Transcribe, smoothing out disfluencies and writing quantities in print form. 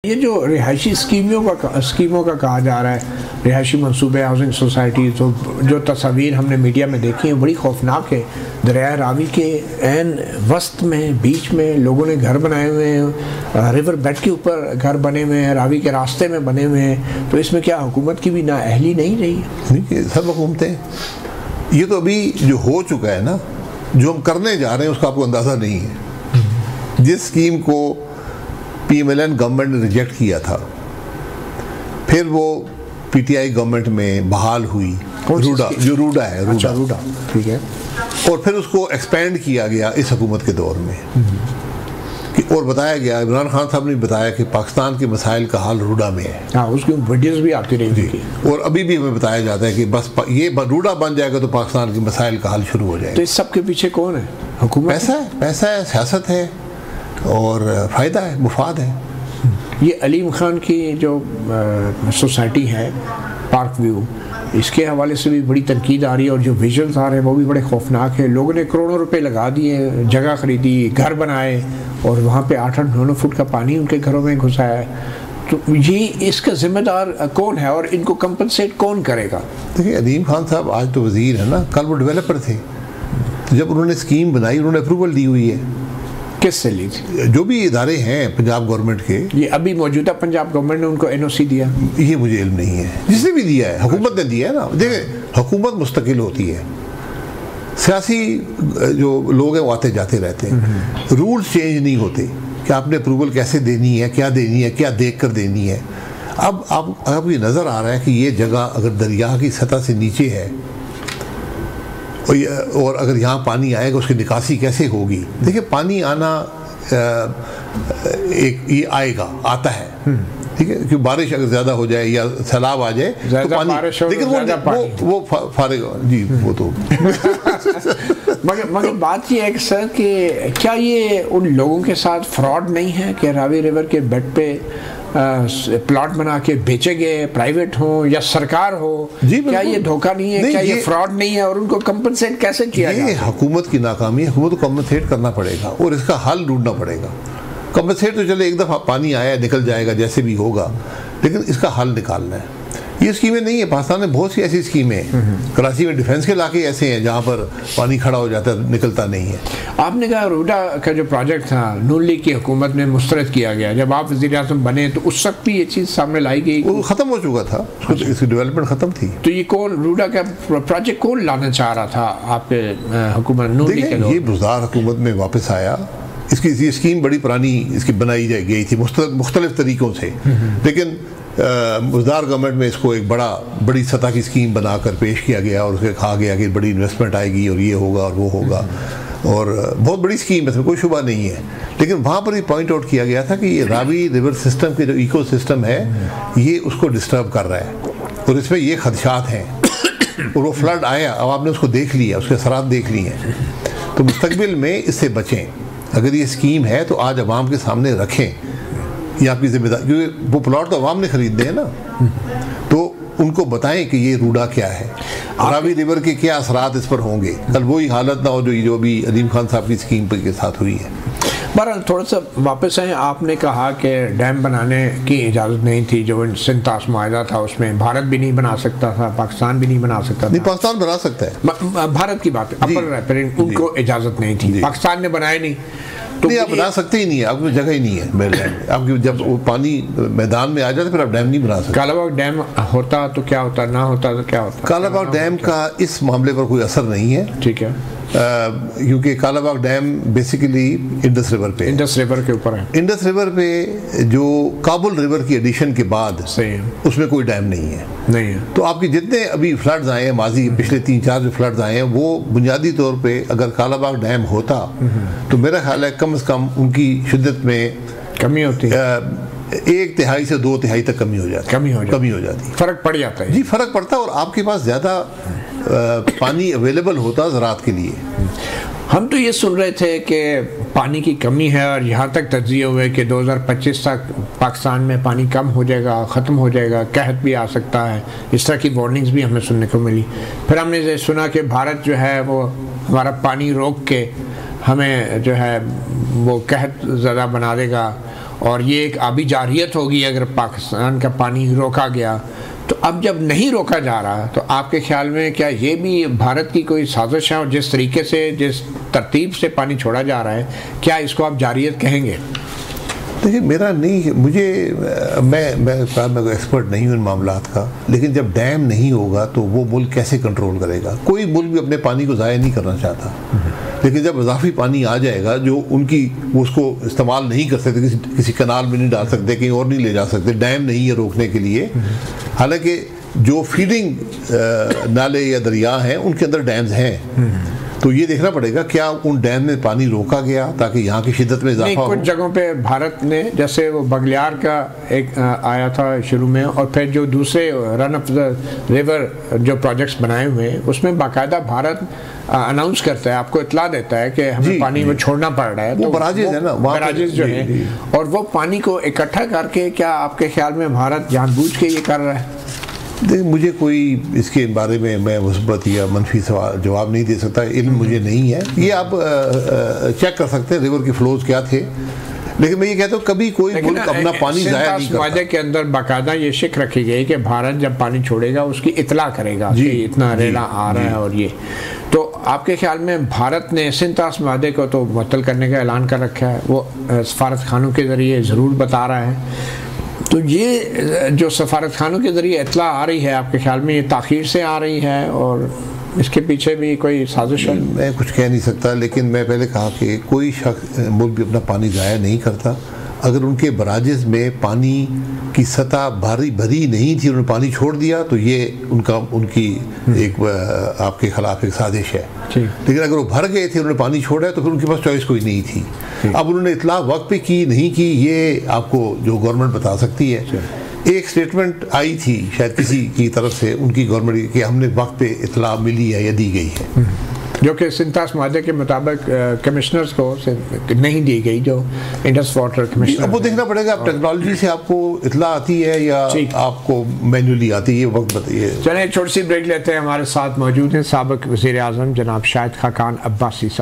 یہ جو رہائشی اسکیموں کا کہا جا رہا ہے، رہائشی منصوبے، ہاؤسنگ سوسائٹی، تو جو تصاویر ہم نے میڈیا میں دیکھی ہیں بڑی خوفناک ہے۔ دریائے راوی کے عین وسط میں، بیچ میں لوگوں نے گھر بنائے ہوئے ہیں، ریور بیڈ کے اوپر گھر بنے ہوئے ہیں، راوی کے راستے میں بنے ہوئے ہیں، تو اس میں کیا حکومت کی بھی نااہلی نہیں رہی؟ نہیں، سب حکومتیں، یہ تو ابھی جو ہو چکا ہے نا، جو ہم کرنے جا رہے ہیں اس کا آپ کو اندازہ نہیں ہے۔ جس اسکیم کو P M L N government نے ریجیکٹ کیا تھا، پھر وہ پی ٹی آئی گورنمنٹ میں بحال ہوئی، روڈا ہے، ٹھیک ہے، اور پھر اس کو ایکسپینڈ کیا گیا اس حکومت کے دور میں، اور بتایا گیا، عمران خان صاحب نے بتایا کہ پاکستان کے مسائل کا حل روڈا میں ہے۔ ہاں، اس کی ویڈیوز بھی آتی رہی تھی، اور ابھی بھی ہمیں بتایا جاتا ہے کہ بس یہ روڈا بن جائے گا تو پاکستان کے مسائل کا حل شروع ہو جائے گا۔ تو اس سب کے پیچھے کون ہے؟ حکومت؟ پیسہ ہے، سیاست ہے، اور فائدہ ہے، مفاد ہے۔ یہ علیم خان کی جو سوسائٹی ہے پارک ویو، اس کے حوالے سے بھی بڑی تنقید آ رہی ہے، اور جو ویژنز آ رہے ہیں وہ بھی بڑے خوفناک ہیں۔ لوگوں نے کروڑوں روپے لگا دیے، جگہ خریدی، گھر بنائے، اور وہاں پہ 8-9 فٹ کا پانی ان کے گھروں میں گھسایا ہے۔ تو یہ اس کا ذمہ دار کون ہے، اور ان کو کمپنسیٹ کون کرے گا؟ دیکھیے، علیم خان صاحب آج تو وزیر ہے نا، کل وہ ڈیولپر تھے۔ جب انہوں نے اسکیم بنائی، انہوں نے اپروول دی ہوئی ہے۔ کس سے لی تھی؟ جو بھی ادارے ہیں پنجاب گورنمنٹ کے۔ یہ ابھی موجودہ پنجاب گورنمنٹ نے ان کو این او سی دیا؟ یہ مجھے علم نہیں ہے، جس نے بھی دیا ہے، حکومت نے دیا ہے نا۔ دیکھیں، حکومت مستقل ہوتی ہے، سیاسی جو لوگ ہیں وہ آتے جاتے رہتے ہیں، رولز چینج نہیں ہوتے کہ آپ نے اپروول کیسے دینی ہے، کیا دینی ہے، کیا دیکھ کر دینی ہے۔ اب آپ یہ نظر آ رہا ہے کہ یہ جگہ اگر دریا کی سطح سے نیچے ہے، اور اگر یہاں پانی آئے گا اس کی نکاسی کیسے ہوگی؟ دیکھیں، پانی آنا یہ آئے گا، آتا ہے، ٹھیک ہے، کہ بارش اگر زیادہ ہو جائے یا سیلاب آ جائے تو پانی، لیکن وہ فارغ، جی وہ تو مگر بات یہ ہے کہ سر، کہ کیا یہ ان لوگوں کے ساتھ فراڈ نہیں ہے کہ راوی ریور کے بیڈ پہ پلاٹ بنا کے بیچے گئے، پرائیویٹ ہوں یا سرکار ہو؟ کیا یہ دھوکہ نہیں ہے؟ کیا یہ فراڈ نہیں ہے؟ اور ان کو کمپنسیٹ کیسے کیا جائے؟ یہ حکومت کی ناکامی ہے، حکومت کو کمپنسیٹ کرنا پڑے گا اور اس کا حل ڈھونڈنا پڑے گا۔ کمپنسیٹ تو چلے ایک دفعہ پانی آیا نکل جائے گا جیسے بھی ہوگا، لیکن اس کا حل نکالنا ہے۔ یہ اسکیمیں نہیں ہیں، پاکستان میں بہت سی ایسی اسکیمیں ہیں۔ کراچی میں ڈیفینس کے علاقے ایسے ہیں جہاں پر پانی کھڑا ہو جاتا ہے، نکلتا نہیں ہے۔ آپ نے کہا روڈا کا جو پروجیکٹ تھا نون لیگ کی حکومت میں مسترد کیا گیا، جب آپ وزیر اعظم بنے تو اس وقت بھی یہ چیز سامنے لائی گئی؟ وہ ختم ہو چکا تھا، اس کی ڈیولپمنٹ ختم تھی۔ تو یہ کون روڈا کا پروجیکٹ کون لانا چاہ رہا تھا آپ کے حکومت نون لیگ کے لوگ؟ یہ بزدار حکومت میں واپس آیا، اس کی یہ اسکیم بڑی پرانی اس کی بنائی گئی تھی مختلف طریقوں سے، لیکن بزدار گورنمنٹ میں اس کو ایک بڑی سطح کی اسکیم بنا کر پیش کیا گیا، اور اسے کہا گیا کہ بڑی انویسٹمنٹ آئے گی اور یہ ہوگا اور وہ ہوگا، اور بہت بڑی اسکیم ہے، اس میں کوئی شبہ نہیں ہے۔ لیکن وہاں پر یہ پوائنٹ آؤٹ کیا گیا تھا کہ یہ راوی ریور سسٹم کے جو ایکو سسٹم ہے یہ اس کو ڈسٹرب کر رہا ہے، اور اس میں یہ خدشات ہیں، اور وہ فلڈ آیا، اب آپ نے اس کو دیکھ لیا، اس کے اثرات دیکھ لیے ہیں، تو مستقبل میں اس سے بچیں۔ اگر یہ اسکیم ہے تو آج عوام کے سامنے رکھیں، یہ آپ کی ذمہ داری، کیونکہ وہ پلاٹ تو عوام نے خریدنے ہیں نا، تو ان کو بتائیں کہ یہ روڈا کیا ہے، راوی ریور کے کیا اثرات اس پر ہوں گے، کل وہی حالت نہ ہو جو ابھی علیم خان صاحب کی اسکیم کے ساتھ ہوئی ہے۔ بہرحال تھوڑا سا واپس آئیں، آپ نے کہا کہ ڈیم بنانے کی اجازت نہیں تھی، جو سنتاس معاہدہ تھا اس میں بھارت بھی نہیں بنا سکتا تھا، پاکستان بھی نہیں بنا سکتا تھا۔ نہیں، پاکستان بنا سکتا ہے، بھارت کی بات ان کو اجازت نہیں تھی، پاکستان نے بنایا نہیں، تو نہیں، آپ بنا سکتے ہی نہیں ہے، آپ کی جگہ ہی نہیں ہے، آپ کی جب وہ پانی میدان میں آ جاتا پھر آپ ڈیم نہیں بنا سکتے۔ کالا باغ ڈیم ہوتا تو کیا ہوتا، نہ ہوتا تو کیا ہوتا؟ کالا باغ ڈیم کا اس معاملے پر کوئی اثر نہیں ہے، ٹھیک ہے، کیونکہ Kala Bagh dam basically Indus river پہ، انڈس ریور کے اوپر ہے، انڈس ریور پہ جو کابل ریور کی ایڈیشن کے بعد اس میں کوئی ڈیم نہیں ہے۔ تو آپ کی جتنے ابھی فلڈز آئے ہیں ماضی پچھلے 3-4 جو فلڈز آئے ہیں، وہ بنیادی طور پہ اگر کالا باغ ڈیم ہوتا تو میرا خیال ہے کم از کم ان کی شدت میں کمی ہوتی، 1/3 سے 2/3 تک کمی ہو جاتی، فرق پڑ جاتا ہے۔ جی، فرق پڑتا، اور آپ کے پاس زیادہ پانی اویلیبل ہوتا زراعت کے لیے۔ ہم تو یہ سن رہے تھے کہ پانی کی کمی ہے، اور یہاں تک تجزیے ہوئے کہ 2025 تک پاکستان میں پانی کم ہو جائے گا، ختم ہو جائے گا، قحط بھی آ سکتا ہے، اس طرح کی وارننگز بھی ہمیں سننے کو ملی۔ پھر ہم نے سنا کہ بھارت جو ہے وہ ہمارا پانی روک کے ہمیں جو ہے وہ قحط زدہ بنا دے گا، اور یہ ایک آبی جارحیت ہوگی اگر پاکستان کا پانی روکا گیا. تو اب جب نہیں روکا جا رہا تو آپ کے خیال میں کیا یہ بھی بھارت کی کوئی سازش ہے، اور جس طریقے سے جس ترتیب سے پانی چھوڑا جا رہا ہے کیا اس کو آپ جارحیت کہیں گے؟ دیکھیے میرا نہیں، مجھے میں کوئی ایکسپرٹ نہیں ہوں ان معاملات کا، لیکن جب ڈیم نہیں ہوگا تو وہ ملک کیسے کنٹرول کرے گا؟ کوئی ملک بھی اپنے پانی کو ضائع نہیں کرنا چاہتا، لیکن جب اضافی پانی آ جائے گا جو ان کی وہ اس کو استعمال نہیں کر سکتے، کسی کنال میں نہیں ڈال سکتے، کہیں اور نہیں لے جا سکتے، ڈیم نہیں ہے روکنے کے لیے. حالانکہ جو فیڈنگ نالے یا دریا ہیں ان کے اندر ڈیمز ہیں، تو یہ دیکھنا پڑے گا کیا ان ڈیم میں پانی روکا گیا تاکہ یہاں کی شدت میں اضافہ ہو. کچھ جگہوں پہ بھارت نے، جیسے وہ بگلیار کا ایک آیا تھا شروع میں، اور پھر جو دوسرے رن اپ دا ریور جو پروجیکٹس بنائے ہوئے ہیں اس میں باقاعدہ بھارت اناؤنس کرتا ہے، آپ کو اطلاع دیتا ہے کہ ہمیں پانی وہ چھوڑنا پڑ رہا ہے. وہ براجز ہے نا، براجز جو ہیں، اور وہ پانی کو اکٹھا کر کے کیا آپ کے خیال میں بھارت جان بوجھ کے یہ کر رہا ہے؟ دیکھیں مجھے کوئی اس کے بارے میں مثبت یا منفی جواب نہیں دے سکتا، علم مجھے نہیں ہے. یہ آپ چیک کر سکتے ہیں ریور کے فلوز کیا تھے، لیکن میں یہ کہتا ہوں کبھی کوئی ملک اپنا پانی ضائع نہیں کرتا. معاہدے کے اندر باقاعدہ یہ شک رکھی گئی کہ بھارت جب پانی چھوڑے گا اس کی اطلاع کرے گا کہ اتنا ریلا آ رہا ہے. اور یہ تو آپ کے خیال میں بھارت نے سنتاس معاہدے کو تو معطل کرنے کا اعلان کر رکھا ہے، وہ سفارت خانوں کے ذریعے ضرور بتا رہا ہے. تو یہ جو سفارت خانوں کے ذریعے اطلاع آ رہی ہے آپ کے خیال میں یہ تاخیر سے آ رہی ہے، اور اس کے پیچھے بھی کوئی سازش ہے؟ میں کچھ کہہ نہیں سکتا، لیکن میں پہلے کہا کہ کوئی شخص ملک بھی اپنا پانی ضائع نہیں کرتا. اگر ان کے براجز میں پانی کی سطح بھری نہیں تھی، انہوں نے پانی چھوڑ دیا، تو یہ ان کی ایک آپ کے خلاف ایک سازش ہے. لیکن اگر وہ بھر گئے تھے، انہوں نے پانی چھوڑا ہے، تو پھر ان کے پاس چوائس کوئی نہیں تھی. اب انہوں نے اطلاع وقت پہ کی نہیں کی، یہ آپ کو جو گورنمنٹ بتا سکتی ہے. ایک سٹیٹمنٹ آئی تھی شاید کسی کی طرف سے ان کی گورنمنٹ کہ ہم نے وقت پہ اطلاع ملی ہے یا دی گئی ہے، جو کہ سنتاس معاہدے کے مطابق کمشنرز کو نہیں دی گئی، جو انڈس واٹر کمشنر. اب وہ دیکھنا پڑے گا، اب ٹیکنالوجی سے آپ کو اطلاع آتی ہے یا آپ کو مینولی آتی ہے، یہ وقت بتائیے. چلیں ایک چھوٹی سی بریک لیتے ہیں. ہمارے ساتھ موجود ہیں سابق وزیر اعظم جناب شاہد خاقان عباسی.